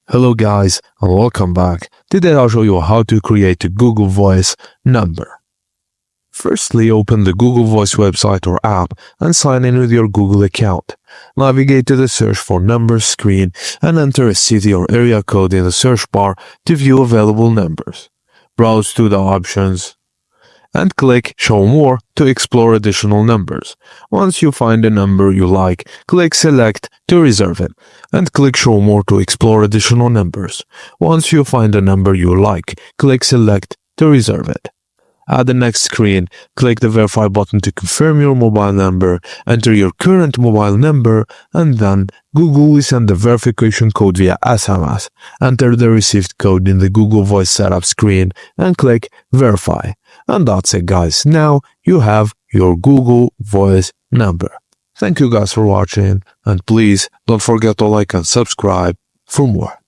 Hello guys and welcome back. Today I'll show you how to create a Google Voice number. Firstly, open the Google Voice website or app and sign in with your Google account. Navigate to the search for numbers screen and enter a city or area code in the search bar to view available numbers. Browse to the options and click Show More to explore additional numbers. Once you find a number you like, click Select to reserve it, and click Show More to explore additional numbers. Once you find a number you like, click Select to reserve it. At the next screen, click the Verify button to confirm your mobile number, enter your current mobile number, and then Google will send the verification code via SMS. Enter the received code in the Google Voice setup screen and click Verify. And that's it guys, now you have your Google Voice number. Thank you guys for watching, and please don't forget to like and subscribe for more.